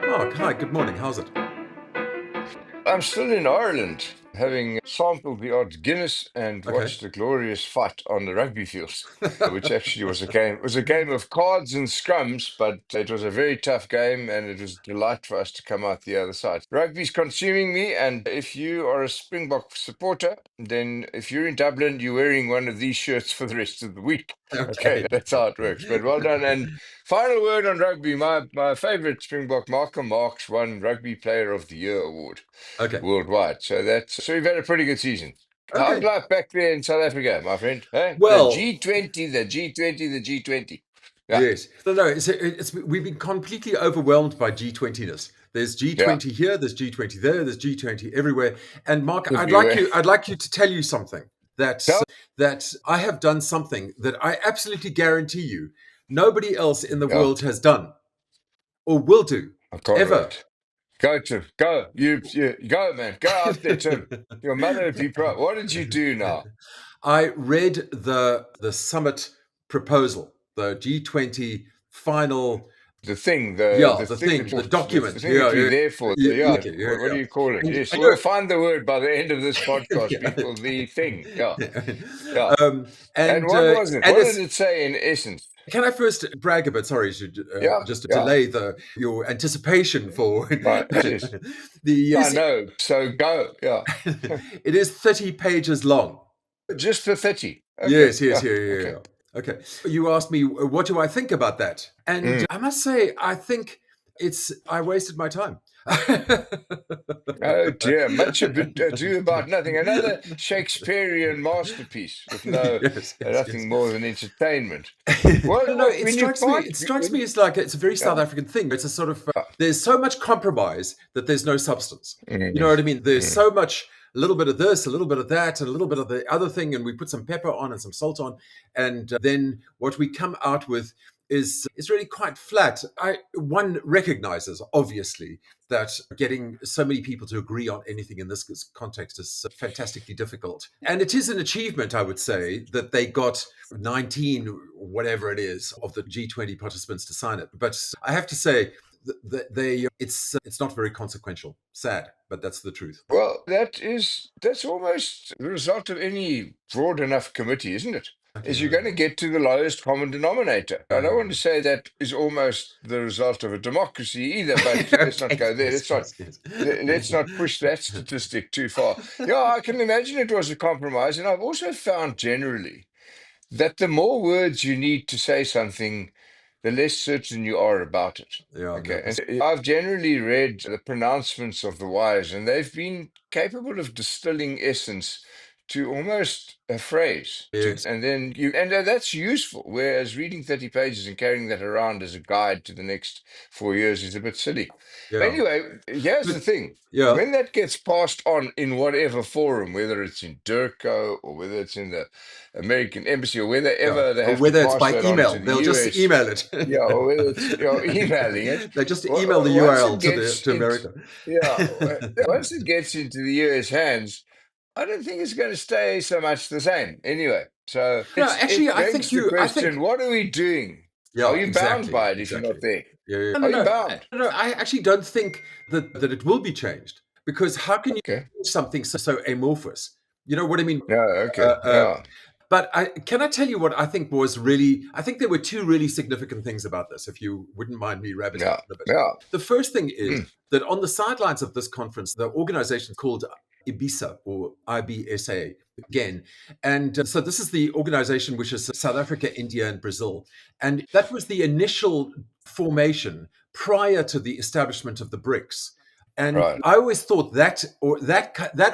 Mark, hi, good morning. How's it? I'm still in Ireland, having sampled the odd Guinness and Okay. watched a glorious fight on the rugby field, which actually was a game. It was a game of cards and scrums, but it was a very tough game, and it was a delight for us to come out the other side. Rugby's consuming me, and if you are a Springbok supporter, then if you're in Dublin, you're wearing one of these shirts for the rest of the week. Okay, Okay. that's how it works. But well done. And final word on rugby. My favourite Springbok, Malcolm Marx, won Rugby Player of the Year award Okay. worldwide. So we've had a pretty good season. How's Okay. life back there in South Africa, my friend? Hey, the Well, G20, the G20, the G20. Yeah, yes. No, it's we've been completely overwhelmed by G20ness. There's yeah, G20 here, there's G20 there, there's G20 everywhere. And Mark, everywhere. I'd like you to tell you something that Tell, that I have done something that I absolutely guarantee you nobody else in the yeah, world has done or will do I can't ever. wait. Go, Tim. Go. You go, man. Go out there, Tim. Your mother would be proud. What did you do now? I read the summit proposal, the G20 final, The thing, yeah, the the thing thing, that the the document. thing Yeah, that we're yeah, there for. yeah, Yeah. yeah, yeah, What do yeah. you call it? And Yes, I we'll know, find the word by the end of this podcast, yeah. people. The thing. Yeah, yeah. And And what was it? What did it's. it say in essence? Can I first brag a bit? Sorry, Yeah, just to yeah. delay the your anticipation for Right. Yes. the. I know. So go. Yeah. It is 30 pages long. Just for 30. Okay. Yes, yes, Yeah. yeah, yeah, Okay. yeah. Okay. You asked me, what do I think about that? And Mm. I must say, I think I wasted my time. Oh dear. Much ado about nothing. Another Shakespearean masterpiece with Yes, yes, yes. nothing more than entertainment. Well, No, no, when you find, it strikes when, me as like it's a very South yeah. African thing. It's a sort of, Yeah. there's so much compromise that there's no substance. You know Mm, what I mean? There's mm. so much, a little bit of this, a little bit of that, and a little bit of the other thing, and we put some pepper on and some salt on, and then what we come out with is really quite flat. One recognizes obviously that getting so many people to agree on anything in this context is fantastically difficult, and it is an achievement, I would say, that they got 19, whatever it is, of the G20 participants to sign it. But I have to say, it's not very consequential. Sad, but that's the truth. Well, that's almost the result of any broad enough committee, isn't it? Okay. Is you're going to get to the lowest common denominator. I don't want to say that is almost the result of a democracy either, but let's not Okay. go there. Yes, yes, yes. Let's not push that statistic too far. Yeah, I can imagine it was a compromise, and I've also found generally that the more words you need to say something, the less certain you are about it. Yeah. No. Okay. And so I've generally read the pronouncements of the wise, and they've been capable of distilling essence to almost a phrase. Yes. And then that's useful. Whereas reading 30 pages and carrying that around as a guide to the next 4 years is a bit silly. Yeah. Anyway, here's But the thing. yeah. When that gets passed on in whatever forum, whether it's in Durko or whether it's in the American embassy or Yeah. wherever they Or have to whether it's pass by that on to email, the they'll just US, email it. yeah, or whether it's emailing it. They just email the Once URL it to gets into America. yeah, once it gets into the US hands, I don't think it's going to stay so much the same anyway. So No, it actually, begs the I think, question: what are we doing? Are yeah, you bound exactly, by it if you're exactly. not there? Yeah, yeah. No, Are no, you no, bound? no. I actually don't think that it will be changed, because how can you Okay. change something so amorphous? You know what I mean? Yeah. Uh, Okay. uh, Yeah. but can I tell you what I think was really? I think there were two really significant things about this. If you wouldn't mind me rabbiting Yeah. on a bit. Yeah. The first thing is Mm, that on the sidelines of this conference, the organization called IBISA, or IBSA again. And so this is the organization which is South Africa, India, and Brazil. And that was the initial formation prior to the establishment of the BRICS. And right. I always thought that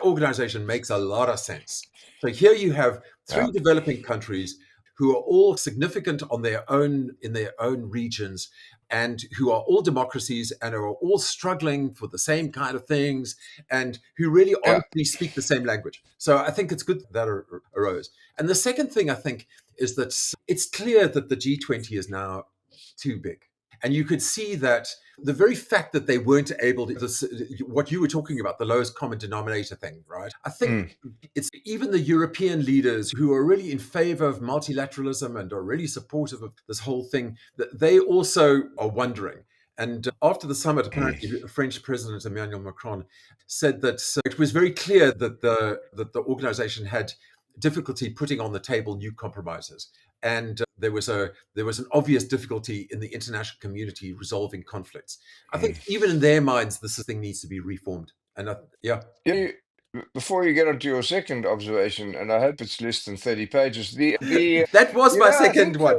organization makes a lot of sense. So here you have Yeah. three developing countries who are all significant on their own in their own regions, and who are all democracies and are all struggling for the same kind of things, and who really Yeah. honestly speak the same language. So I think it's good that arose. And the second thing I think is that it's clear that the G20 is now too big. And you could see that the very fact that they weren't able to, this, what you were talking about, the lowest common denominator thing, right? I think Mm. it's even the European leaders who are really in favor of multilateralism and are really supportive of this whole thing, that they also are wondering. And after the summit, Mm. apparently, French President Emmanuel Macron said that it was very clear that the organization had difficulty putting on the table new compromises, and there was an obvious difficulty in the international community resolving conflicts. I think Mm. even in their minds, this thing needs to be reformed. And yeah, Before you get on to your second observation, and I hope it's less than 30 pages, the that was my I second think one.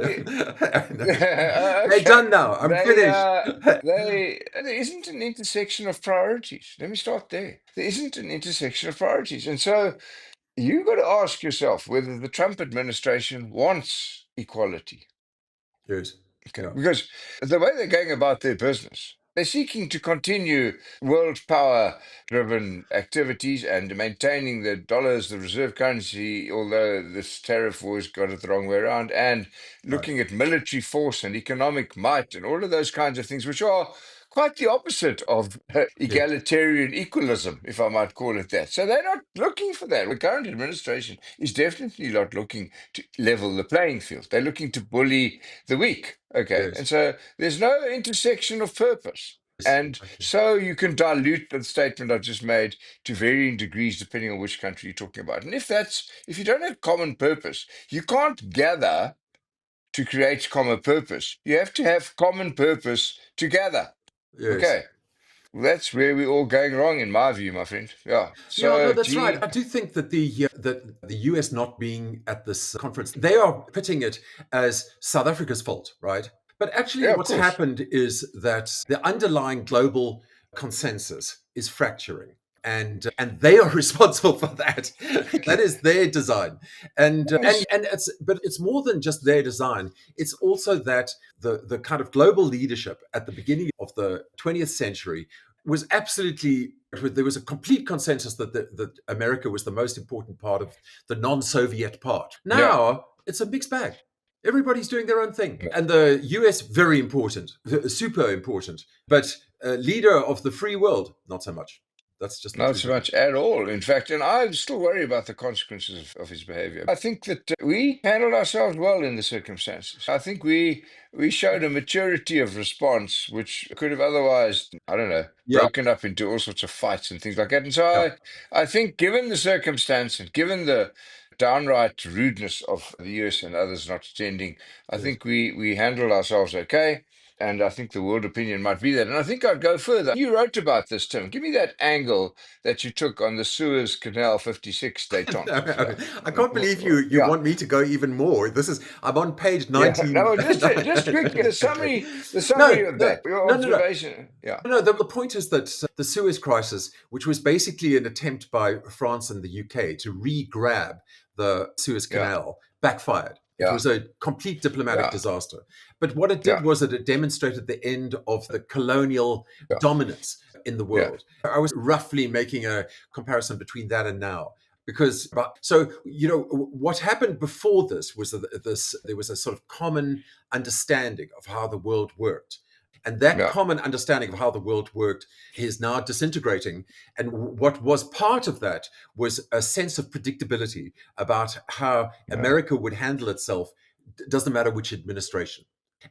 They're okay, done now. I'm they finished. there isn't an intersection of priorities. Let me start there. There isn't an intersection of priorities, and so you got to ask yourself whether the Trump administration wants equality. Yes. Okay, Yeah. because the way they're going about their business, they're seeking to continue world power driven activities and maintaining the dollar as the reserve currency, although this tariff war's got it the wrong way around, and Right. looking at military force and economic might and all of those kinds of things, which are quite the opposite of Yes. egalitarian equalism, if I might call it that. So they're not looking for that. The current administration is definitely not looking to level the playing field. They're looking to bully the weak. Okay. Yes. And so there's no intersection of purpose. Yes. And Exactly. so you can dilute the statement I've just made to varying degrees depending on which country you're talking about. And if you don't have common purpose, you can't gather to create common purpose. You have to have common purpose to gather. Yes. Okay. Well, that's where we're all going wrong, in my view, my friend. Yeah. Yeah, no, So, that's right. gee, I do think that the US not being at this conference, they are pitching it as South Africa's fault, right? But actually, yeah, of what's course. happened is that the underlying global consensus is fracturing, and they are responsible for that. That is their design, Yes. and it's more than just their design. It's also that the kind of global leadership at the beginning of the 20th century was absolutely, there was a complete consensus that America was the most important part of the non-Soviet part. Yeah. Now it's a mixed bag. Everybody's doing their own thing, Yeah. and the US very important, super important, but leader of the free world not so much. That's just the Not truth so of it. much at all, in fact, and I still worry about the consequences of his behavior. I think that we handled ourselves well in the circumstances. I think we showed a maturity of response which could have otherwise, I don't know, Yeah, broken up into all sorts of fights and things like that. And so yeah, I think, given the circumstance and given the downright rudeness of the US and others not attending, I yes. think we handled ourselves okay. And I think the world opinion might be that. And I think I'd go further. You wrote about this, Tim. Give me that angle that you took on the Suez Canal 56 détente. Yeah. I can't believe you Yeah. want me to go even more. This is I'm on page Yeah. 19. No, just quickly, the summary No, of no, that, your no, no, no. observation. Yeah. No, the point is that the Suez Crisis, which was basically an attempt by France and the UK to re-grab the Suez Yeah. Canal, backfired. It Yeah. was a complete diplomatic Yeah. disaster. But what it did Yeah. was that it demonstrated the end of the colonial Yeah. dominance in the Yeah. world. I was roughly making a comparison between that and now. Because so what happened before this was that there was a sort of common understanding of how the world worked, and that Yeah. common understanding of how the world worked is now disintegrating. And what was part of that was a sense of predictability about how Yeah. America would handle itself, doesn't matter which administration.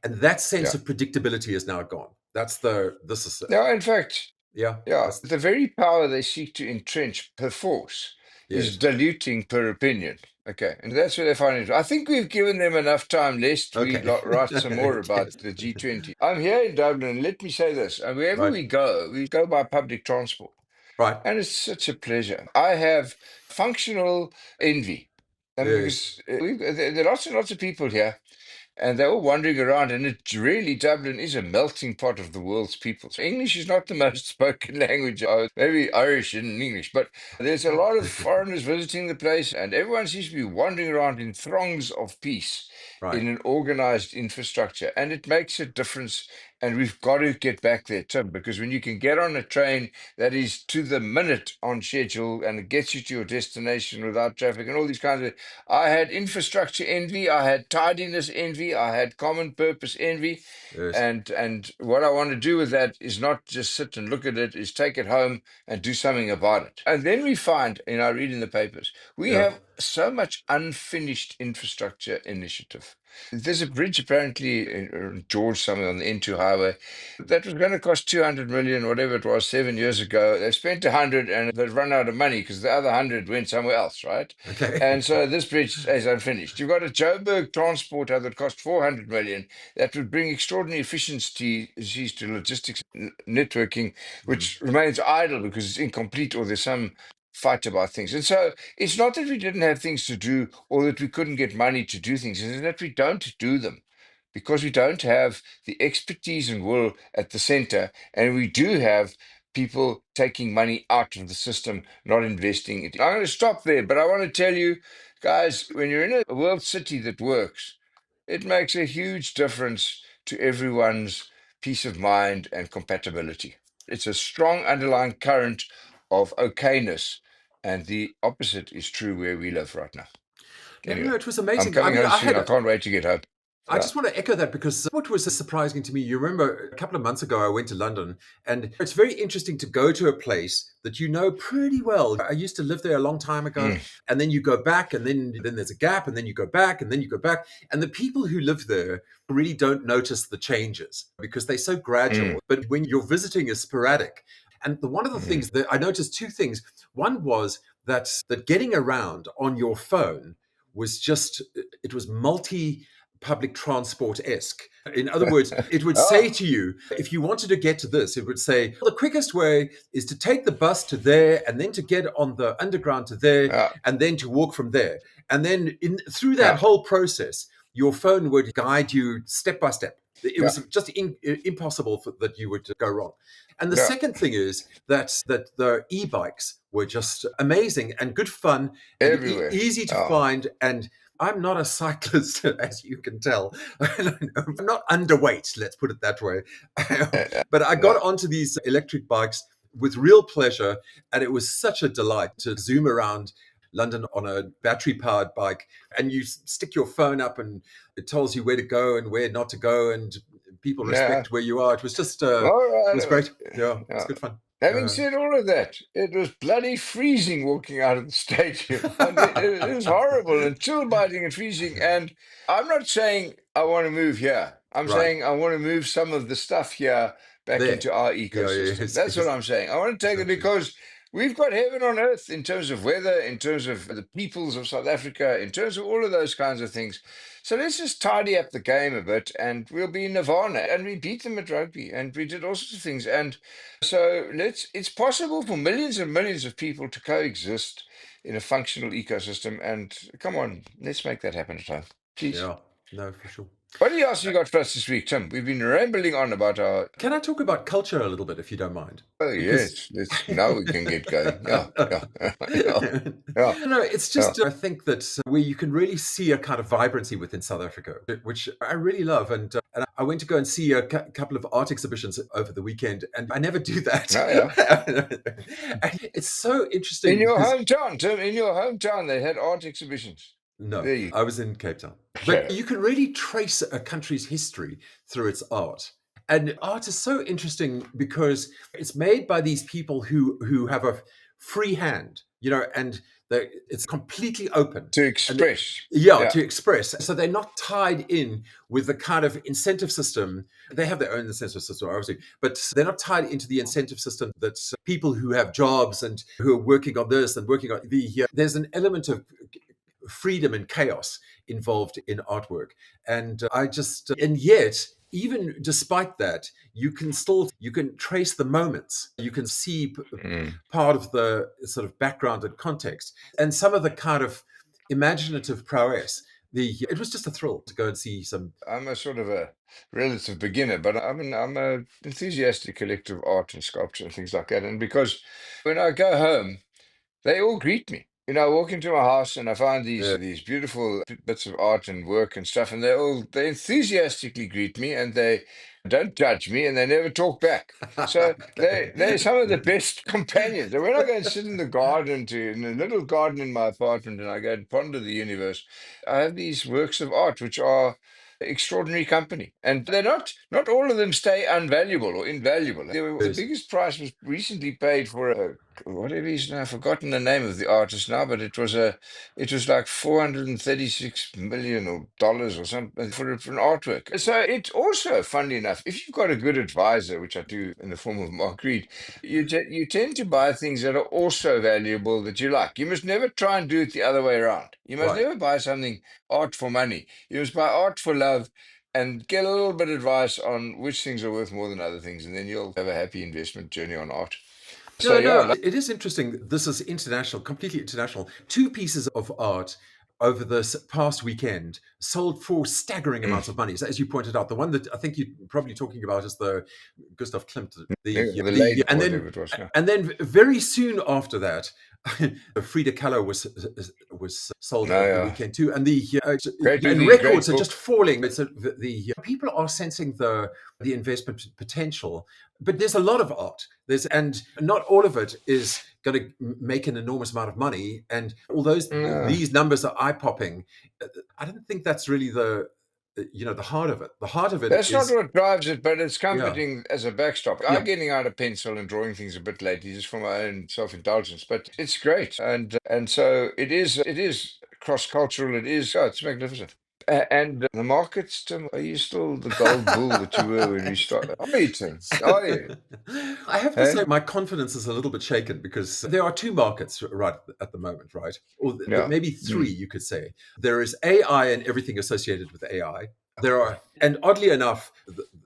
And that sense Yeah. of predictability is now gone. This is, Yeah. In fact, yeah, yeah, that's, the very power they seek to entrench per force is yes. diluting per opinion. Okay, and that's what they find it. I think we've given them enough time, lest we Okay. write some more about Yes. the G20. I'm here in Dublin. Let me say this: and wherever Right. we go by public transport, Right. and it's such a pleasure. I have functional envy, and Yes. because there are lots and lots of people here and they're all wandering around, and it really, Dublin is a melting pot of the world's people. So English is not the most spoken language, maybe Irish and English, but there's a lot of foreigners visiting the place, and everyone seems to be wandering around in throngs of peace Right. in an organized infrastructure, and it makes a difference. And we've got to get back there, Tim, because when you can get on a train that is to the minute on schedule and it gets you to your destination without traffic and all these kinds of, I had infrastructure envy, I had tidiness envy. envy. I had common purpose envy. Yes. And what I want to do with that is not just sit and look at it, is take it home and do something about it. And then we find, I read in the papers, we Yeah. have so much unfinished infrastructure initiative. There's a bridge apparently in George somewhere on the N2 highway that was going to cost 200 million, whatever it was, 7 years ago. They've spent 100 and they've run out of money because the other 100 went somewhere else, right? Okay. And so this bridge is unfinished. You've got a Joburg transport hub that cost 400 million that would bring extraordinary efficiencies to logistics networking, Mm. which remains idle because it's incomplete or there's some fight about things. And so it's not that we didn't have things to do or that we couldn't get money to do things, it's that we don't do them because we don't have the expertise and will at the center. And we do have people taking money out of the system, not investing it. I'm going to stop there, but I want to tell you, guys, when you're in a world city that works, it makes a huge difference to everyone's peace of mind and compatibility. It's a strong underlying current of okayness, and the opposite is true where we live right now. No, no, Anyway, it was I'm amazing. I coming mean, home soon. I can't wait to get home. I Yeah. just want to echo that because what was surprising to me, you remember a couple of months ago, I went to London and it's very interesting to go to a place that you know pretty well. I used to live there a long time ago, Mm, and then you go back, and then there's a gap, and then you go back, and then you go back. And the people who live there really don't notice the changes because they're so mm, gradual. But when you're visiting is sporadic. And one of the mm. things that I noticed two things. One was that getting around on your phone was just it was multi public transport esque. In other words, it would say Oh, to you, if you wanted to get to this, it would say, the quickest way is to take the bus to there and then to get on the underground to there yeah, and then to walk from there. And then through that yeah, whole process, your phone would guide you step by step. It yeah, was just impossible that you would go wrong. And the yeah, second thing is that the e-bikes were just amazing and good fun and everywhere. easy to Oh, find. And I'm not a cyclist, as you can tell. I'm not underweight, let's put it that way. yeah, But I got yeah, onto these electric bikes with real pleasure, and it was such a delight to zoom around London on a battery powered bike. And you stick your phone up, and it tells you where to go and where not to go, and people yeah. respect where you are. It was just, All it right. was great. Yeah, it was Yeah. good fun. Having said all of that, it was bloody freezing walking out of the stadium. I mean, it was horrible and chill biting and freezing. And I'm not saying I want to move here. I'm Right saying I want to move some of the stuff here back there. into our Yeah, yeah, ecosystem. yes, That's what yes, I'm saying. I want to take it exactly. because we've got heaven on earth in terms of weather, in terms of the peoples of South Africa, in terms of all of those kinds of things. So let's just tidy up the game a bit and we'll be nirvana. And we beat them at rugby and we did all sorts of things. And so it's possible for millions and millions of people to coexist in a functional ecosystem. And come on, let's make that happen at home. Please. Yeah, no, for sure. What else you got for us this week, Tim? We've been rambling on about our Can I talk about culture a little bit, if you don't mind? oh Because yes, let's now we can get going. Yeah, yeah, yeah, yeah, no, it's yeah. just I think that where you can really see a kind of vibrancy within South Africa, which I really love. And I went to go and see a couple of art exhibitions over the weekend, and I never do that. Oh, yeah. And it's so In interesting your because hometown, Tim, in your hometown, they had art exhibitions. no, There you I was in Cape Town. But okay. you can really trace a country's history through its art. And art is so interesting because it's made by these people who have a free hand, and it's completely open. To And express. yeah, Yeah. to express. So they're not tied in with the kind of incentive system. They have their own incentive system, obviously, but they're not tied into the incentive system that people who have jobs and who are working on this and working on there's an element of freedom and chaos involved in artwork. And yet, even despite that, you can trace the moments. You can see Mm. part of the sort of background and context, and some of the kind of imaginative prowess. It was just a thrill to go and see some. I'm a sort of a relative beginner, but I'm a enthusiastic collector of art and sculpture and things like that. And because when I go home, they all greet me. I walk into my house and I find these beautiful bits of art and work and stuff, and they enthusiastically greet me and they don't judge me and they never talk back. So they're some of the best companions. And when I go and sit in the garden in a little garden in my apartment and I go and ponder the universe, I have these works of art which are extraordinary company. And they're not all of them stay unvaluable or invaluable. The Yes. biggest price was recently paid for whatever is now, I've forgotten the name of the artist now, but it was like 436 million or dollars or something for an artwork. So it's also, funny enough, if you've got a good advisor, which I do in the form of Mark Reed, you tend to buy things that are also valuable that you like. You must never try and do it the other way around. You must Right. never buy something art for money. You must buy art for love and get a little bit of advice on which things are worth more than other things, and then you'll have a happy investment journey on art. So No, yeah, no, it is interesting. This is international, completely international. Two pieces of art over this past weekend sold for staggering mm, amounts of money. So as you pointed out, the one that I think you're probably talking about is the Gustav Klimt, yeah, the late whatever it was. Yeah, and then very soon after that, Frida Kahlo was sold no, over the yeah, weekend too, and the great and movie, records great are just book. falling. It's the people are sensing the investment potential, but there's a lot of art. And not all of it is going to make an enormous amount of money. And although No. these numbers are eye popping, I don't think that's really the heart of it. The heart of it That's not is, what drives it, but it's yeah, comforting as a backstop. I'm yeah. getting out a pencil and drawing things a bit lately, just for my own self-indulgence. But it's great, and so it is cross-cultural. It is. Oh, it's magnificent. And the markets, Tim, are you still the gold bull that you were when we started? Are you, Tim? Are you? I have to say, Hey? my confidence is a little bit shaken because there are two markets right at the moment, right? Or Yeah. maybe three, Mm. you could say. There is AI and everything associated with AI. There are, and oddly enough,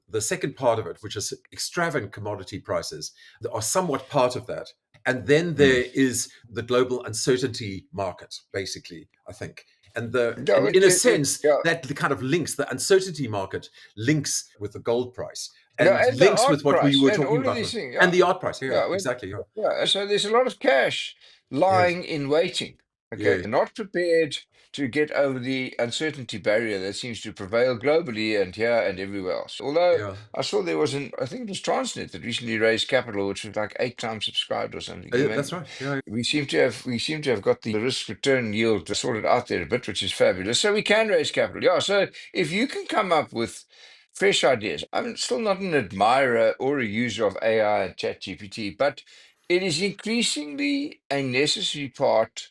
the second part of it, which is extravagant commodity prices, are somewhat part of that. And then Mm. there is the global uncertainty market, basically, I think. Yeah, And in a sense, yeah. that kind of links the uncertainty market links with the gold price Yeah, and and the links art with what we price were and talking all of about these things. and Yeah. the art price. Yeah, Yeah, exactly. Yeah. so there's a lot of cash Yes. lying in waiting, okay, Yes. not prepared to get over the uncertainty barrier that seems to prevail globally and here and everywhere else. Although Yeah. I saw there was I think it was Transnet that recently raised capital, which was like 8 times subscribed or something. I That's mean, right. Yeah. we seem to have got the risk return yield sorted out there a bit, which is fabulous. So we can raise capital. Yeah. So if you can come up with fresh ideas, I'm still not an admirer or a user of AI and ChatGPT, but it is increasingly a necessary part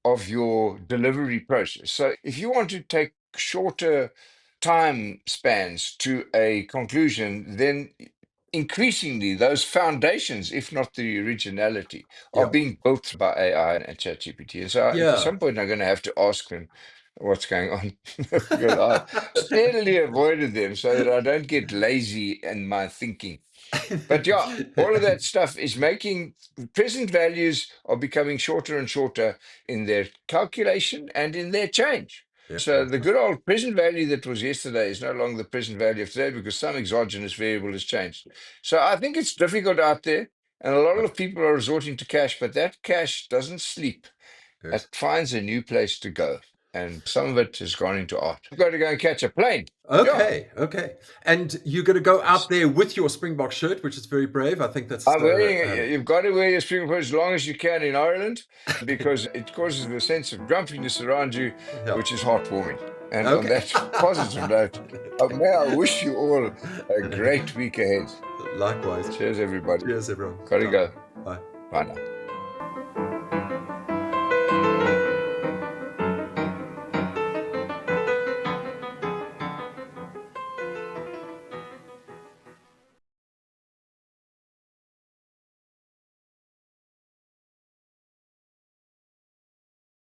of your delivery process. So if you want to take shorter time spans to a conclusion, then increasingly those foundations, if not the originality, are Yeah. being built by AI and ChatGPT. And so at Yeah. some point, I'm going to have to ask them what's going on because I steadily avoided them so that I don't get lazy in my thinking. But yeah, all of that stuff is making present values are becoming shorter and shorter in their calculation and in their change. Yeah. So the good old present value that was yesterday is no longer the present value of today because some exogenous variable has changed. So I think it's difficult out there, and a lot Right. of people are resorting to cash, but that cash doesn't sleep. Yes. It finds a new place to go, and some of it has gone into art. I've got to go and catch a plane. Yeah. Okay. Okay. And you're going to go out there with your Springbok shirt, which is very brave. I think that's I'm wearing it. You've got to wear your spring coat as long as you can in Ireland because it causes a sense of grumpiness around you, yeah. which is heartwarming. And on Okay. that positive note, may I wish you all a great week ahead. Likewise. Cheers, everybody. Cheers, everyone. Got to Ciao. go. Bye. Bye now.